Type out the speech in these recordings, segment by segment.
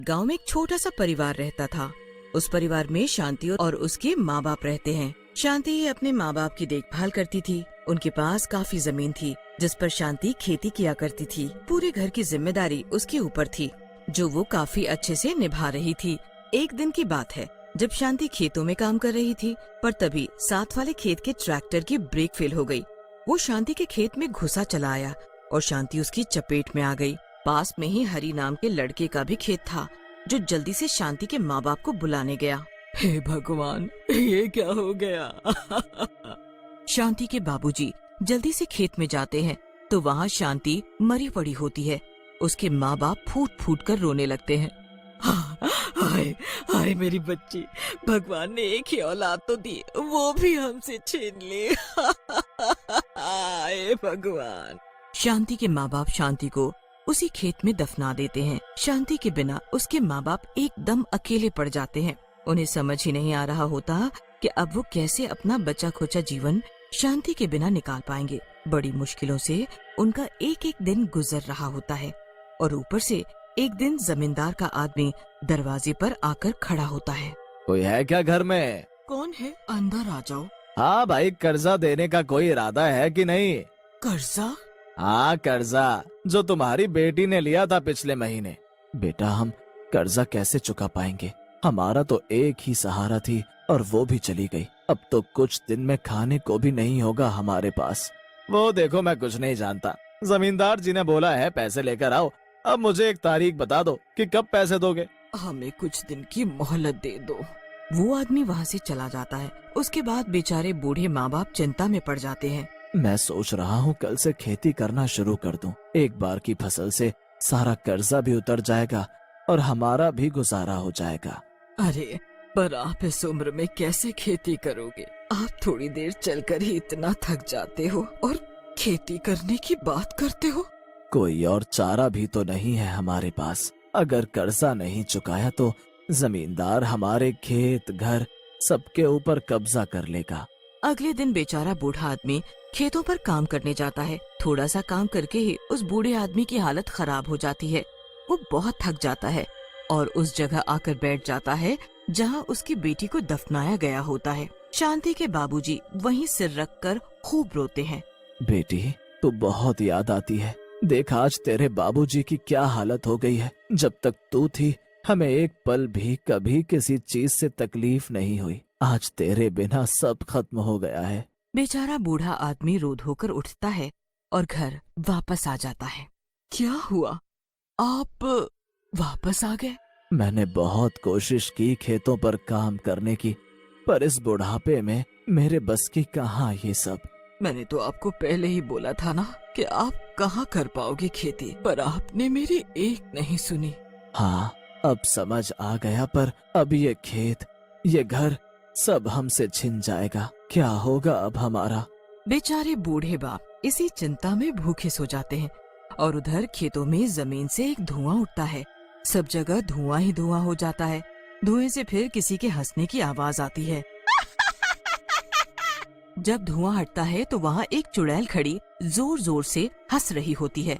गांव में एक छोटा सा परिवार रहता था। उस परिवार में शांति और उसके माँ बाप रहते हैं। शांति अपने माँ बाप की देखभाल करती थी। उनके पास काफी जमीन थी जिस पर शांति खेती किया करती थी। पूरे घर की जिम्मेदारी उसके ऊपर थी जो वो काफी अच्छे से निभा रही थी। एक दिन की बात है जब शांति खेतों में काम कर रही थी, पर तभी साथ वाले खेत के ट्रैक्टर की ब्रेक फेल हो गई। वो शांति के खेत में घुसा चला आया और शांति उसकी चपेट में आ गई। पास में ही हरी नाम के लड़के का भी खेत था जो जल्दी से शांति के माँ बाप को बुलाने गया। हे भगवान, ये क्या हो गया? शांति के बाबूजी जल्दी से खेत में जाते हैं तो वहाँ शांति मरी पड़ी होती है। उसके माँ बाप फूट फूट कर रोने लगते हैं। हाय हाय मेरी बच्ची, भगवान ने एक ही औलाद तो दी, वो भी हमसे छीन ली। हाय भगवान। शांति के माँ बाप शांति को उसी खेत में दफना देते हैं। शांति के बिना उसके माँ बाप एकदम अकेले पड़ जाते हैं। उन्हें समझ ही नहीं आ रहा होता कि अब वो कैसे अपना बचा खोचा जीवन शांति के बिना निकाल पाएंगे। बड़ी मुश्किलों से उनका एक एक दिन गुजर रहा होता है और ऊपर से एक दिन जमींदार का आदमी दरवाजे पर आकर खड़ा होता है। कोई है क्या घर में? कौन है? अंदर आ जाओ। हाँ भाई, कर्जा देने का कोई इरादा है कि नहीं? कर्जा? हाँ, कर्जा जो तुम्हारी बेटी ने लिया था पिछले महीने। बेटा, हम कर्जा कैसे चुका पाएंगे? हमारा तो एक ही सहारा थी और वो भी चली गई। अब तो कुछ दिन में खाने को भी नहीं होगा हमारे पास। वो देखो, मैं कुछ नहीं जानता। जमींदार जी ने बोला है पैसे लेकर आओ। अब मुझे एक तारीख बता दो कि कब पैसे दोगे। हमें कुछ दिन की मोहलत दे दो। वो आदमी वहाँ से चला जाता है। उसके बाद बेचारे बूढ़े माँ बाप चिंता में पड़ जाते हैं। मैं सोच रहा हूँ कल से खेती करना शुरू कर दूं। एक बार की फसल से सारा कर्जा भी उतर जाएगा और हमारा भी गुजारा हो जाएगा। अरे पर आप इस उम्र में कैसे खेती करोगे? आप थोड़ी देर चलकर ही इतना थक जाते हो और खेती करने की बात करते हो। कोई और चारा भी तो नहीं है हमारे पास। अगर कर्जा नहीं चुकाया तो जमींदार हमारे खेत घर सबके ऊपर कब्जा कर लेगा। अगले दिन बेचारा बूढ़ा आदमी खेतों पर काम करने जाता है। थोड़ा सा काम करके ही उस बूढ़े आदमी की हालत खराब हो जाती है। वो बहुत थक जाता है और उस जगह आकर बैठ जाता है जहाँ उसकी बेटी को दफनाया गया होता है। शांति के बाबूजी वहीं सिर रखकर खूब रोते हैं। बेटी, तू बहुत याद आती है। देख आज तेरे बाबूजी की क्या हालत हो गई है। जब तक तू थी हमें एक पल भी कभी किसी चीज से तकलीफ नहीं हुई। आज तेरे बिना सब खत्म हो गया है। बेचारा बूढ़ा आदमी रो धोकर उठता है और घर वापस आ जाता है। क्या हुआ? आप वापस आ गए? मैंने बहुत कोशिश की खेतों पर काम करने की, पर इस बुढ़ापे में मेरे बस की कहाँ ये सब। मैंने तो आपको पहले ही बोला था ना कि आप कहाँ कर पाओगे खेती, पर आपने मेरी एक नहीं सुनी। हाँ, अब समझ आ गया, पर अब ये खेत, ये घर सब हमसे छिन जाएगा। क्या होगा अब हमारा? बेचारे बूढ़े बाप इसी चिंता में भूखे सो जाते हैं और उधर खेतों में जमीन से एक धुआं उठता है। सब जगह धुआं ही धुआं हो जाता है। धुएं से फिर किसी के हंसने की आवाज आती है। जब धुआं हटता है तो वहाँ एक चुड़ैल खड़ी जोर जोर से हंस रही होती है।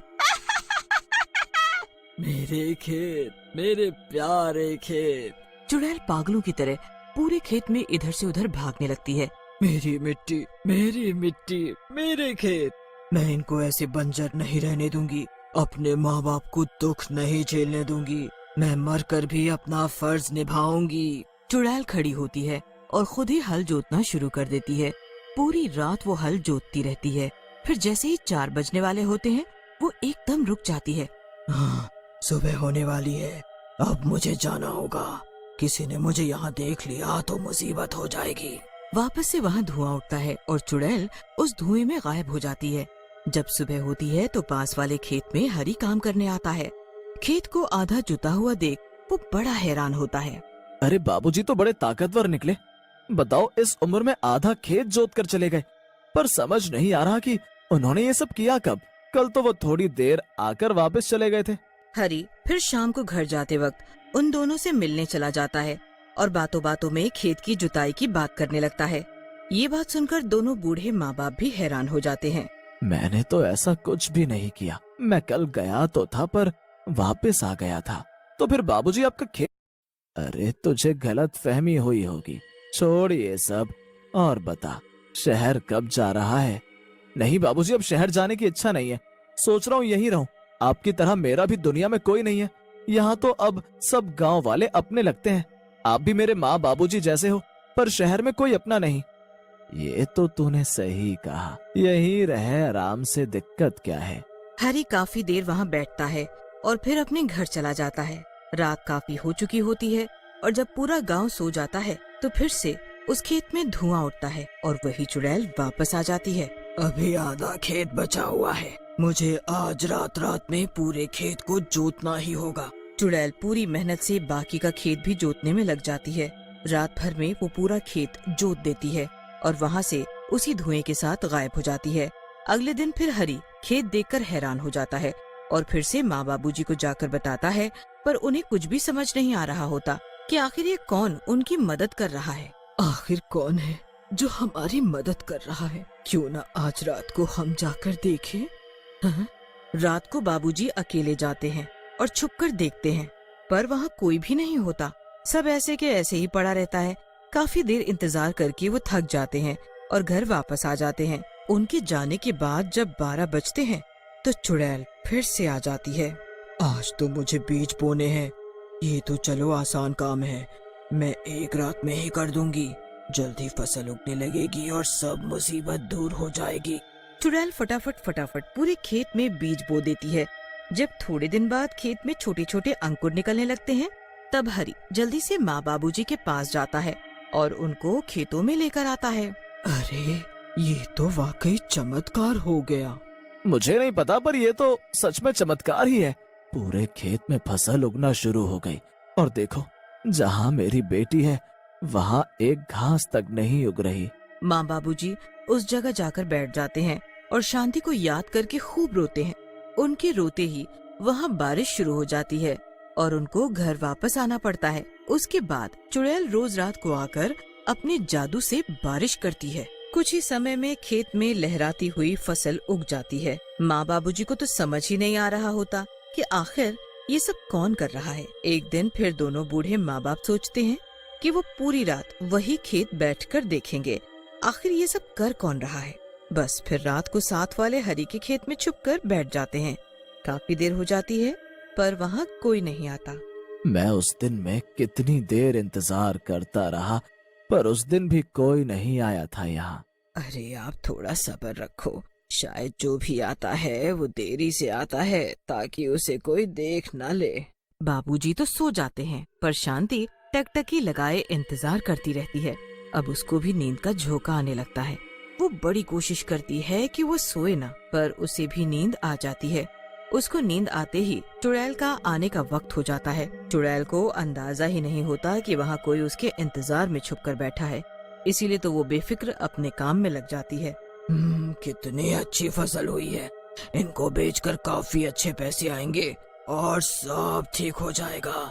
मेरे खेत, मेरे प्यारे खेत। चुड़ैल पागलों की तरह पूरे खेत में इधर से उधर भागने लगती है। मेरी मिट्टी, मेरी मिट्टी, मेरे खेत। मैं इनको ऐसे बंजर नहीं रहने दूंगी। अपने माँ बाप को दुख नहीं झेलने दूंगी। मैं मरकर भी अपना फर्ज निभाऊंगी। चुड़ैल खड़ी होती है और खुद ही हल जोतना शुरू कर देती है। पूरी रात वो हल जोतती रहती है। फिर जैसे ही 4 बजने वाले होते हैं वो एकदम रुक जाती है। हाँ, सुबह होने वाली है, अब मुझे जाना होगा। किसी ने मुझे यहाँ देख लिया तो मुसीबत हो जाएगी। वापस से वहाँ धुआं उठता है और चुड़ैल उस धुएं में गायब हो जाती है। जब सुबह होती है तो पास वाले खेत में हरी काम करने आता है। खेत को आधा जुता हुआ देख वो बड़ा हैरान होता है। अरे बाबूजी तो बड़े ताकतवर निकले। बताओ, इस उम्र में आधा खेत जोत कर चले गए, पर समझ नहीं आ रहा कि उन्होंने ये सब किया कब। कल तो वो थोड़ी देर आकर वापस चले गए थे। हरी फिर शाम को घर जाते वक्त उन दोनों से मिलने चला जाता है और बातों बातों में खेत की जुताई की बात करने लगता है। ये बात सुनकर दोनों बूढ़े माँ बाप भी हैरान हो जाते हैं। मैंने तो ऐसा कुछ भी नहीं किया। मैं कल गया तो था पर वापस आ गया था। तो फिर बाबूजी आपका खेत। अरे तुझे गलत फहमी हुई होगी, छोड़ ये सब और बता, शहर कब जा रहा है? नहीं बाबूजी, अब शहर जाने की इच्छा नहीं है, सोच रहा हूँ यहीं रहूं। आपकी तरह मेरा भी दुनिया में कोई नहीं है। यहाँ तो अब सब गांव वाले अपने लगते हैं। आप भी मेरे माँ बाबूजी जैसे हो, पर शहर में कोई अपना नहीं। ये तो तूने सही कहा, यही रहे आराम से, दिक्कत क्या है? हरी काफी देर वहाँ बैठता है और फिर अपने घर चला जाता है। रात काफी हो चुकी होती है और जब पूरा गांव सो जाता है तो फिर से उस खेत में धुआं उठता है और वही चुड़ैल वापस आ जाती है। अभी आधा खेत बचा हुआ है, मुझे आज रात में पूरे खेत को जोतना ही होगा। चुड़ैल पूरी मेहनत से बाकी का खेत भी जोतने में लग जाती है। रात भर में वो पूरा खेत जोत देती है और वहाँ से उसी धुएं के साथ गायब हो जाती है। अगले दिन फिर हरी खेत देखकर हैरान हो जाता है और फिर से माँ बाबूजी को जाकर बताता है, पर उन्हें कुछ भी समझ नहीं आ रहा होता कि आखिर ये कौन उनकी मदद कर रहा है। आखिर कौन है जो हमारी मदद कर रहा है? क्यों ना आज रात को हम जाकर देखें? हाँ? रात को बाबूजी अकेले जाते हैं और छुपकर देखते हैं, पर वहाँ कोई भी नहीं होता। सब ऐसे के ऐसे ही पड़ा रहता है। काफी देर इंतजार करके वो थक जाते हैं और घर वापस आ जाते हैं। उनके जाने के बाद जब 12 बजते हैं तो चुड़ैल फिर से आ जाती है। आज तो मुझे बीज बोने हैं, ये तो चलो आसान काम है, मैं एक रात में ही कर दूंगी। जल्दी फसल उगने लगेगी और सब मुसीबत दूर हो जाएगी। चुड़ैल फटाफट पूरे खेत में बीज बो देती है। जब थोड़े दिन बाद खेत में छोटे छोटे अंकुर निकलने लगते हैं, तब हरी जल्दी से माँ बाबूजी के पास जाता है और उनको खेतों में लेकर आता है। अरे ये तो वाकई चमत्कार हो गया। मुझे नहीं पता, पर ये तो सच में चमत्कार ही है। पूरे खेत में फसल उगना शुरू हो गई और देखो, जहाँ मेरी बेटी है वहाँ एक घास तक नहीं उग रही। माँ बाबूजी उस जगह जाकर बैठ जाते हैं और शांति को याद करके खूब रोते हैं। उनके रोते ही वहाँ बारिश शुरू हो जाती है और उनको घर वापस आना पड़ता है। उसके बाद चुड़ैल रोज रात को आकर अपने जादू से बारिश करती है। कुछ ही समय में खेत में लहराती हुई फसल उग जाती है। माँ बाबूजी को तो समझ ही नहीं आ रहा होता कि आखिर ये सब कौन कर रहा है। एक दिन फिर दोनों बूढ़े माँ बाप सोचते हैं कि वो पूरी रात वही खेत बैठकर देखेंगे आखिर ये सब कर कौन रहा है। बस फिर रात को साथ वाले हरी के खेत में छुपकर बैठ जाते हैं। काफी देर हो जाती है पर वहाँ कोई नहीं आता। मैं उस दिन में कितनी देर इंतजार करता रहा, पर उस दिन भी कोई नहीं आया था यहाँ। अरे आप थोड़ा सब्र रखो, शायद जो भी आता है वो देरी से आता है ताकि उसे कोई देख न ले। बाबूजी तो सो जाते हैं पर शांति टकटकी लगाए इंतजार करती रहती है। अब उसको भी नींद का झोंका आने लगता है। वो बड़ी कोशिश करती है कि वो सोए ना, पर उसे भी नींद आ जाती है। उसको नींद आते ही चुड़ैल का आने का वक्त हो जाता है। चुड़ैल को अंदाजा ही नहीं होता कि वहाँ कोई उसके इंतजार में छुपकर बैठा है, इसीलिए तो वो बेफिक्र अपने काम में लग जाती है। कितनी अच्छी फसल हुई है, इनको बेचकर काफी अच्छे पैसे आएंगे और सब ठीक हो जाएगा।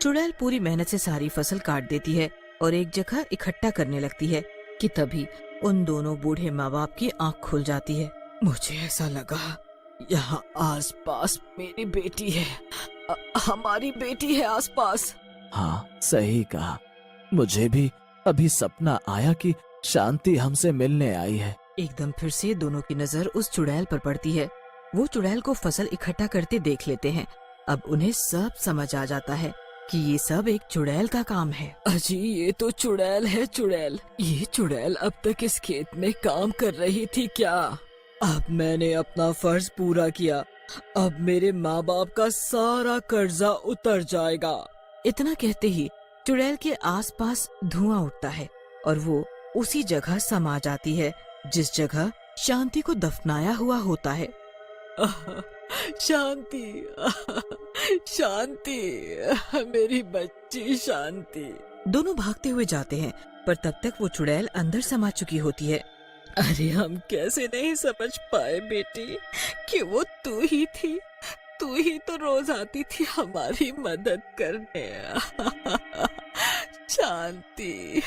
चुड़ैल पूरी मेहनत से सारी फसल काट देती है और एक जगह इकट्ठा करने लगती है कि तभी उन दोनों बूढ़े माँ बाप की आँख खुल जाती है। मुझे ऐसा लगा यहाँ आसपास मेरी बेटी है, हमारी बेटी है आसपास। हाँ सही कहा, मुझे भी अभी सपना आया कि शांति हमसे मिलने आई है। एकदम फिर से दोनों की नजर उस चुड़ैल पर पड़ती है। वो चुड़ैल को फसल इकट्ठा करते देख लेते हैं। अब उन्हें सब समझ आ जाता है कि ये सब एक चुड़ैल का काम है। अजी ये तो चुड़ैल है, चुड़ैल। ये चुड़ैल अब तक इस खेत में काम कर रही थी क्या? अब मैंने अपना फर्ज पूरा किया, अब मेरे माँ बाप का सारा कर्जा उतर जाएगा। इतना कहते ही चुड़ैल के आसपास धुआं उठता है और वो उसी जगह समा जाती है जिस जगह शांति को दफनाया हुआ होता है। शांति, शांति, मेरी बच्ची शांति। दोनों भागते हुए जाते हैं पर तब तक वो चुड़ैल अंदर समा चुकी होती है। अरे हम कैसे नहीं समझ पाए बेटी कि वो तू ही थी, तू ही तो रोज आती थी हमारी मदद करने। शांति।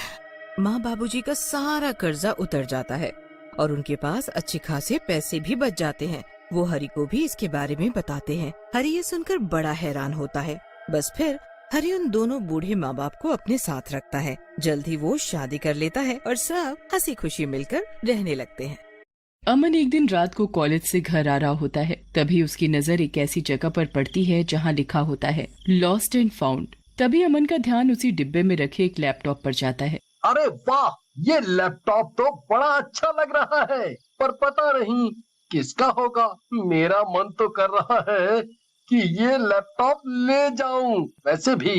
माँ बाबूजी का सारा कर्जा उतर जाता है और उनके पास अच्छे खासे पैसे भी बच जाते हैं। वो हरि को भी इसके बारे में बताते हैं। हरि ये सुनकर बड़ा हैरान होता है। बस फिर हरि उन दोनों बूढ़े माँ बाप को अपने साथ रखता है। जल्द ही वो शादी कर लेता है और सब हंसी खुशी मिलकर रहने लगते हैं। अमन एक दिन रात को कॉलेज से घर आ रहा होता है। तभी उसकी नजर एक ऐसी जगह पर पड़ती है जहाँ लिखा होता है लॉस्ट एंड फाउंड। तभी अमन का ध्यान उसी डिब्बे में रखे एक लैपटॉप पर जाता है। अरे वाह, ये लैपटॉप तो बड़ा अच्छा लग रहा है, पर पता नहीं किसका होगा। मेरा मन तो कर रहा है कि ये लैपटॉप ले जाऊं। वैसे भी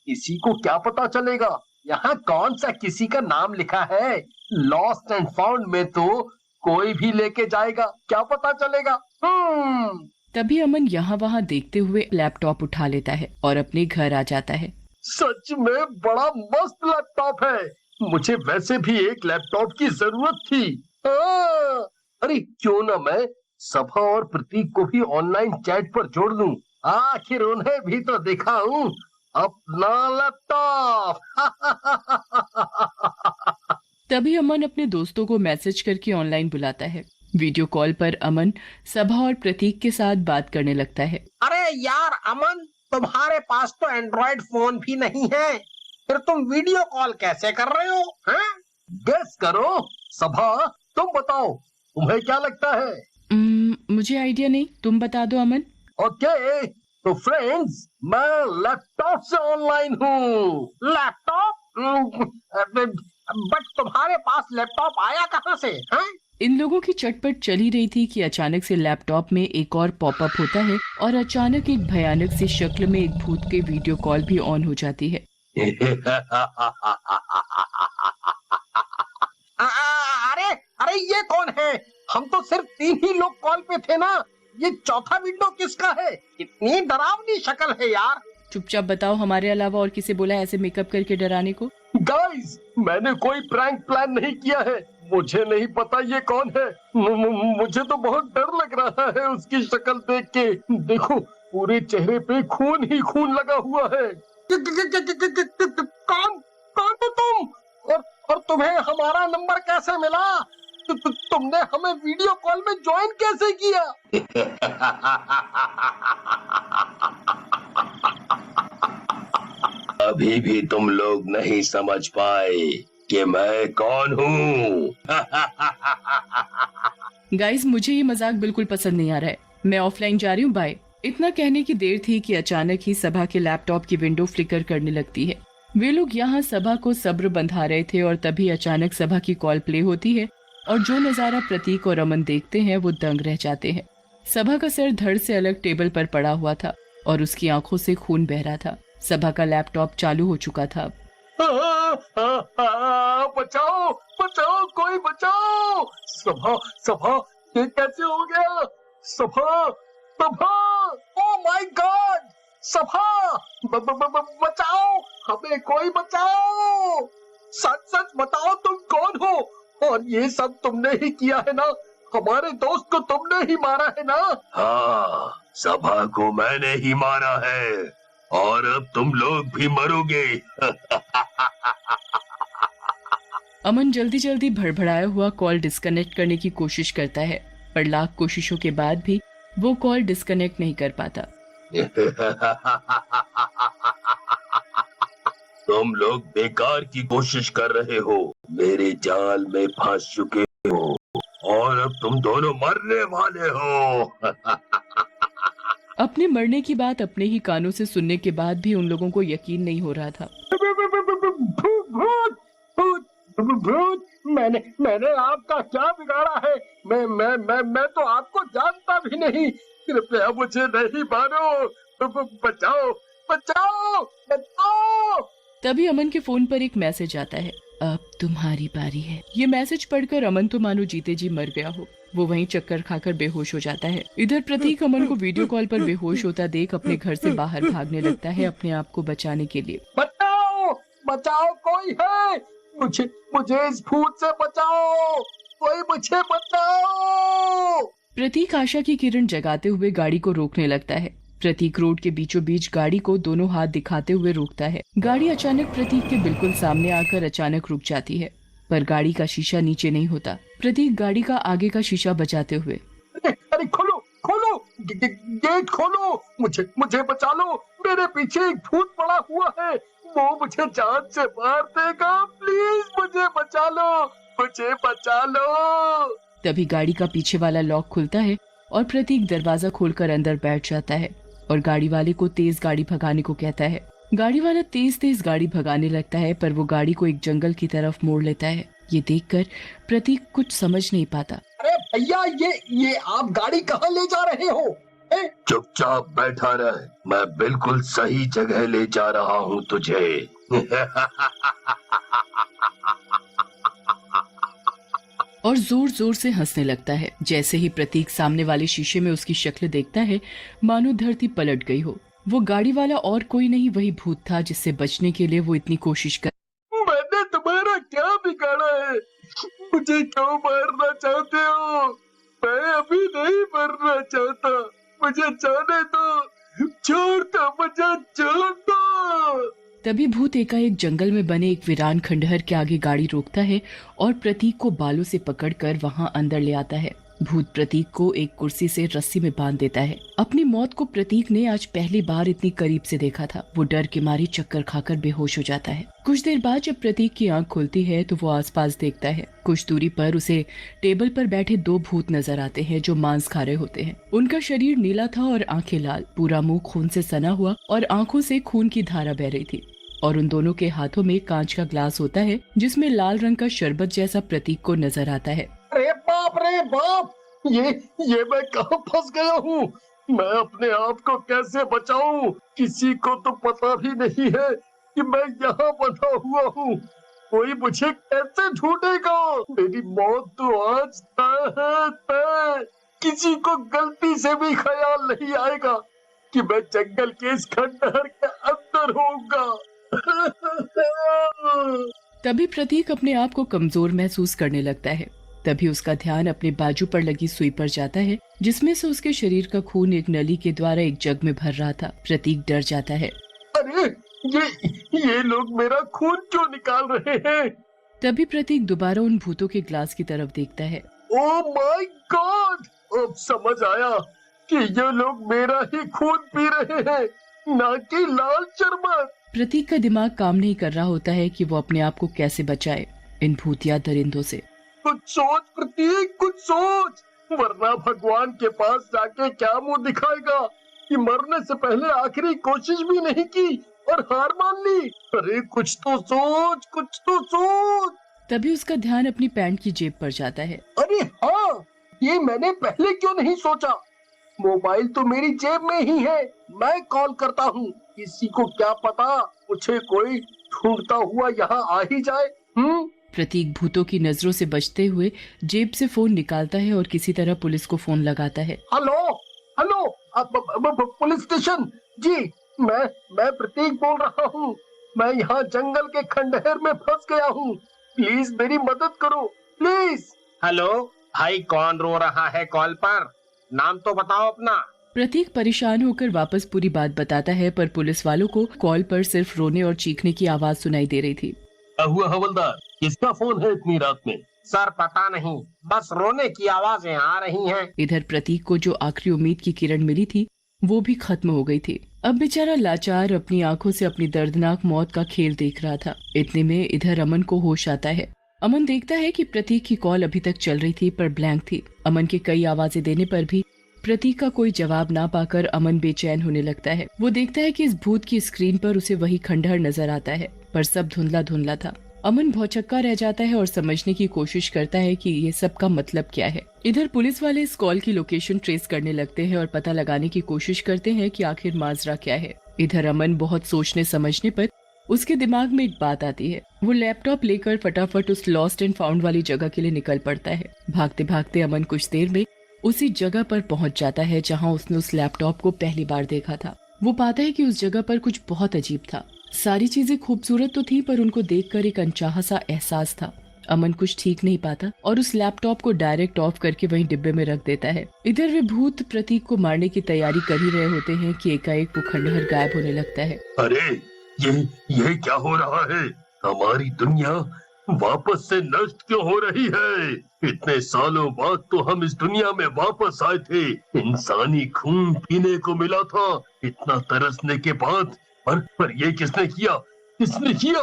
किसी को क्या पता चलेगा यहाँ कौन सा किसी का नाम लिखा है। लॉस्ट एंड फाउंड में तो कोई भी लेके जाएगा, क्या पता चलेगा। तभी अमन यहाँ वहाँ देखते हुए लैपटॉप उठा लेता है और अपने घर आ जाता है। सच में बड़ा मस्त लैपटॉप है। मुझे वैसे भी एक लैपटॉप की जरूरत थी। अरे क्यों ना मैं सभा और प्रतीक को भी ऑनलाइन चैट पर जोड़ लूं। आखिर उन्हें भी तो दिखाऊं अपना लैपटॉप। तभी अमन अपने दोस्तों को मैसेज करके ऑनलाइन बुलाता है। वीडियो कॉल पर अमन सभा और प्रतीक के साथ बात करने लगता है। अरे यार अमन, तुम्हारे पास तो एंड्रॉइड फोन भी नहीं है, फिर तुम वीडियो कॉल कैसे कर रहे हो? हैं? गेस करो। सभा, तुम बताओ, तुम्हें क्या लगता है? मुझे आइडिया नहीं, तुम बता दो अमन। ओके, तो फ्रेंड्स, मैं लैपटॉप से ऑनलाइन हूँ। लैपटॉप? बट तुम्हारे पास लैपटॉप आया कहाँ से? हैं? इन लोगों की चटपट चली रही थी कि अचानक से लैपटॉप में एक और पॉपअप होता है और अचानक एक भयानक सी शक्ल में एक भूत के वीडियो कॉल भी ऑन हो जाती है। अरे अरे ये कौन है? हम तो सिर्फ 3 ही लोग कॉल पे थे ना। ये चौथा विंडो किसका है? इतनी डरावनी शक्ल है यार। चुपचाप बताओ, हमारे अलावा और किसे बोला ऐसे मेकअप करके डराने को? गाइस, मैंने कोई प्रैंक प्लान नहीं किया है। मुझे नहीं पता ये कौन है। मुझे तो बहुत डर लग रहा है उसकी शक्ल देख के। देखो, पूरे चेहरे पे खून ही खून लगा हुआ है। कौन कौन हो तुम? और तुम्हें हमारा नंबर कैसे मिला? तुमने हमें वीडियो कॉल में ज्वाइन कैसे किया? अभी भी तुम लोग नहीं समझ पाए कि मैं कौन हूँ। गाइस, मुझे ये मजाक बिल्कुल पसंद नहीं आ रहा है। मैं ऑफलाइन जा रही हूँ, बाय। इतना कहने की देर थी कि अचानक ही सभा के लैपटॉप की विंडो फ्लिकर करने लगती है। वे लोग यहाँ सभा को सब्र बंधा रहे थे और तभी अचानक सभा की कॉल प्ले होती है और जो नजारा प्रतीक और अमन देखते हैं वो दंग रह जाते हैं। सभा का सर धड़ से अलग टेबल पर पड़ा हुआ था और उसकी आंखों से खून बह रहा था। सभा का लैपटॉप चालू हो चुका था। बचाओ बचाओ, कोई बचाओ। सभा सभा, ये कैसे हो गया? सभा सभा, ओह माय गॉड! सभा, बचाओ, हमें कोई बचाओ। सच सच बताओ, तुम कौन हो? और ये सब तुमने ही किया है ना? हमारे दोस्त को तुमने ही मारा है ना? हाँ, सभा को मैंने ही मारा है और अब तुम लोग भी मरोगे। अमन जल्दी जल्दी भड़बड़ाया हुआ कॉल डिस्कनेक्ट करने की कोशिश करता है, पर लाख कोशिशों के बाद भी वो कॉल डिस्कनेक्ट नहीं कर पाता। तुम लोग बेकार की कोशिश कर रहे हो, मेरे जाल में फंस चुके हो और अब तुम दोनों मरने वाले हो। अपने मरने की बात अपने ही कानों से सुनने के बाद भी उन लोगों को यकीन नहीं हो रहा था। भूत, मैंने आपका क्या बिगाड़ा है? मैं तो आपको जानता भी नहीं। कृपया मुझे नहीं मारो। बचाओ बचाओ बचाओ। तभी अमन के फोन पर एक मैसेज आता है, अब तुम्हारी बारी है। ये मैसेज पढ़कर अमन तो मानो जीते जी मर गया हो। वो वहीं चक्कर खाकर बेहोश हो जाता है। इधर प्रतीक अमन को वीडियो कॉल पर बेहोश होता देख अपने घर से बाहर भागने लगता है अपने आप को बचाने के लिए। बचाओ बचाओ, कोई है? मुझे इस भूत से बचाओ, कोई मुझे बचाओ। प्रतीक आशा की किरण जगाते हुए गाड़ी को रोकने लगता है। प्रतीक रोड के बीचों बीच गाड़ी को दोनों हाथ दिखाते हुए रोकता है। गाड़ी अचानक प्रतीक के बिल्कुल सामने आकर अचानक रुक जाती है, पर गाड़ी का शीशा नीचे नहीं होता। प्रतीक गाड़ी का आगे का शीशा बचाते हुए, अरे खोलो गेट खोलो, मुझे बचा लो। मेरे पीछे एक भूत पड़ा हुआ है, वो मुझे जान से मार देगा। प्लीज मुझे बचा लो, मुझे बचा लो। तभी गाड़ी का पीछे वाला लॉक खुलता है और प्रतीक दरवाजा खोलकर अंदर बैठ जाता है और गाड़ी वाले को तेज गाड़ी भगाने को कहता है। गाड़ी वाला तेज तेज गाड़ी भगाने लगता है, पर वो गाड़ी को एक जंगल की तरफ मोड़ लेता है। ये देखकर प्रतीक कुछ समझ नहीं पाता। अरे भैया, ये आप गाड़ी कहाँ ले जा रहे हो? चुपचाप बैठा रह, मैं बिल्कुल सही जगह ले जा रहा हूँ तुझे। और जोर जोर से हंसने लगता है। जैसे ही प्रतीक सामने वाले शीशे में उसकी शक्ल देखता है, मानो धरती पलट गई हो। वो गाड़ी वाला और कोई नहीं, वही भूत था जिससे बचने के लिए वो इतनी कोशिश कर। मैंने तुम्हारा क्या बिगाड़ा है? मुझे क्यों मारना चाहते हो? मैं अभी नहीं मरना चाहता, मुझे जाने दो। छोड़ दो मुझे, छोड़ दो। तभी भूत एकाएक जंगल में बने एक वीरान खंडहर के आगे गाड़ी रोकता है और प्रतीक को बालों से पकड़कर वहां अंदर ले आता है। भूत प्रतीक को एक कुर्सी से रस्सी में बांध देता है। अपनी मौत को प्रतीक ने आज पहली बार इतनी करीब से देखा था। वो डर के मारे चक्कर खाकर बेहोश हो जाता है। कुछ देर बाद जब प्रतीक की आंख खुलती है तो वो आसपास देखता है। कुछ दूरी पर उसे टेबल पर बैठे दो भूत नजर आते हैं जो मांस खा रहे होते हैं। उनका शरीर नीला था और आंखें लाल, पूरा मुंह खून से सना हुआ और आंखों से खून की धारा बह रही थी। और उन दोनों के हाथों में कांच का ग्लास होता है जिसमें लाल रंग का शरबत जैसा प्रतीक को नजर आता है। अरे बाप रे बाप, ये मैं कहाँ फंस गया हूँ? मैं अपने आप को कैसे बचाऊं? किसी को तो पता भी नहीं है कि मैं यहाँ बंधा हुआ हूँ। कोई मुझे कैसे ढूंढेगा? मेरी मौत तो आज तय है, तय। किसी को गलती से भी ख्याल नहीं आएगा कि मैं जंगल के इस खंडहर के अंदर होऊंगा। तभी प्रतीक अपने आप को कमजोर महसूस करने लगता है। तभी उसका ध्यान अपने बाजू पर लगी सुई पर जाता है जिसमें से उसके शरीर का खून एक नली के द्वारा एक जग में भर रहा था। प्रतीक डर जाता है। अरे ये लोग मेरा खून क्यों निकाल रहे हैं? तभी प्रतीक दोबारा उन भूतों के ग्लास की तरफ देखता है। ओह माय गॉड, अब समझ आया कि ये लोग मेरा ही खून पी रहे हैं, ना कि लाल शरबत। प्रतीक का दिमाग काम नहीं कर रहा होता है कि वो अपने आप को कैसे बचाए इन भूतिया दरिंदों से। कुछ सोच प्रतीक, कुछ सोच, वरना भगवान के पास जाके क्या मुंह दिखाएगा कि मरने से पहले आखिरी कोशिश भी नहीं की और हार मान ली। अरे कुछ तो सोच, कुछ तो सोच। तभी उसका ध्यान अपनी पैंट की जेब पर जाता है। अरे हाँ, ये मैंने पहले क्यों नहीं सोचा? मोबाइल तो मेरी जेब में ही है, मैं कॉल करता हूँ। किसी को क्या पता, मुझे कोई ढूंढता हुआ यहाँ आ ही जाए। प्रतीक भूतों की नजरों से बचते हुए जेब से फोन निकालता है और किसी तरह पुलिस को फोन लगाता है। हेलो हेलो, पुलिस स्टेशन जी, मैं प्रतीक बोल रहा हूँ। मैं यहाँ जंगल के खंडहर में फंस गया हूँ, प्लीज मेरी मदद करो, प्लीज। हेलो भाई, कौन रो रहा है कॉल पर? नाम तो बताओ अपना। प्रतीक परेशान होकर वापस पूरी बात बताता है, पर पुलिस वालों को कॉल पर सिर्फ रोने और चीखने की आवाज सुनाई दे रही थी। क्या हुआ हवलदार, किसका फोन है इतनी रात में? सर पता नहीं, बस रोने की आवाजें आ रही हैं। इधर प्रतीक को जो आखिरी उम्मीद की किरण मिली थी वो भी खत्म हो गई थी। अब बेचारा लाचार अपनी आंखों से अपनी दर्दनाक मौत का खेल देख रहा था। इतने में इधर अमन को होश आता है। अमन देखता है कि प्रतीक की कॉल अभी तक चल रही थी पर ब्लैंक थी। अमन के कई आवाजें देने पर भी प्रतीक का कोई जवाब ना पाकर अमन बेचैन होने लगता है। वो देखता है कि इस भूत की स्क्रीन पर उसे वही खंडहर नजर आता है, पर सब धुंधला धुंधला था। अमन भौचक्का रह जाता है और समझने की कोशिश करता है कि ये सब का मतलब क्या है। इधर पुलिस वाले इस कॉल की लोकेशन ट्रेस करने लगते हैं और पता लगाने की कोशिश करते हैं कि आखिर माजरा क्या है। इधर अमन बहुत सोचने समझने पर उसके दिमाग में एक बात आती है। वो लैपटॉप लेकर फटाफट उस लॉस्ट एंड फाउंड वाली जगह के लिए निकल पड़ता है। भागते भागते अमन कुछ देर में उसी जगह पर पहुंच जाता है जहां उसने उस लैपटॉप को पहली बार देखा था। वो पाता है कि उस जगह पर कुछ बहुत अजीब था। सारी चीजें खूबसूरत तो थी पर उनको देखकर एक अनचाहा सा एहसास था। अमन कुछ ठीक नहीं पाता और उस लैपटॉप को डायरेक्ट ऑफ करके वहीं डिब्बे में रख देता है। इधर वे भूत प्रतीक को मारने की तैयारी कर ही रहे होते हैं कि एकाएक वो खंडहर गायब होने लगता है। अरे ये क्या हो रहा है? हमारी दुनिया वापस से नष्ट क्यों हो रही है? इतने सालों बाद तो हम इस दुनिया में वापस आए थे, इंसानी खून पीने को मिला था इतना तरसने के बाद। पर ये किसने किया? किसने किया?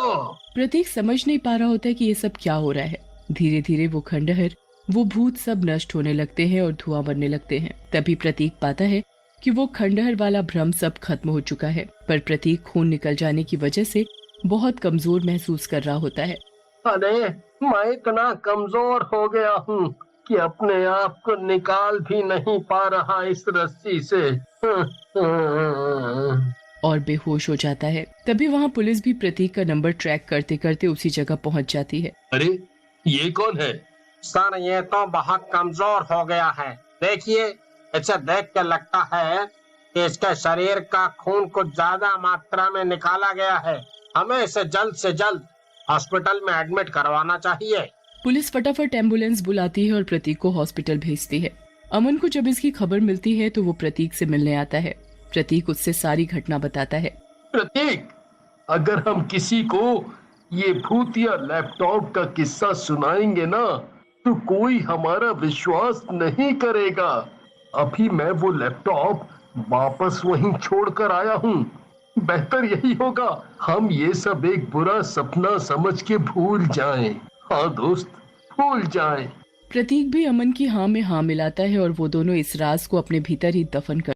प्रतीक समझ नहीं पा रहा होता है कि ये सब क्या हो रहा है। धीरे धीरे वो खंडहर, वो भूत सब नष्ट होने लगते हैं और धुआं बनने लगते हैं। तभी प्रतीक पाता है कि वो खंडहर वाला भ्रम सब खत्म हो चुका है, पर प्रतीक खून निकल जाने की वजह से बहुत कमजोर महसूस कर रहा होता है। अरे मैं इतना कमजोर हो गया हूँ कि अपने आप को निकाल भी नहीं पा रहा इस रस्सी से। और बेहोश हो जाता है। तभी वहाँ पुलिस भी प्रतीक का नंबर ट्रैक करते करते उसी जगह पहुँच जाती है। अरे ये कौन है? सर ये तो बहुत कमजोर हो गया है। देखिए, इसे देख के लगता है कि इसके शरीर का खून कुछ ज्यादा मात्रा में निकाला गया है। हमें इसे जल्द से जल्द हॉस्पिटल में एडमिट करवाना चाहिए। पुलिस फटाफट एम्बुलेंस बुलाती है और प्रतीक को हॉस्पिटल भेजती है। अमन को जब इसकी खबर मिलती है तो वो प्रतीक से मिलने आता है। प्रतीक उससे सारी घटना बताता है। प्रतीक, अगर हम किसी को ये भूतिया लैपटॉप का किस्सा सुनाएंगे ना तो कोई हमारा विश्वास नहीं करेगा। अभी मैं वो लैपटॉप वापस वहीं छोड़कर आया हूँ। बेहतर यही होगा हम ये सब एक बुरा सपना समझ के भूल जाएं। हाँ दोस्त, भूल जाएं। प्रतीक भी अमन की हाँ में हाँ मिलाता है और वो दोनों इस राज को अपने भीतर ही दफन कर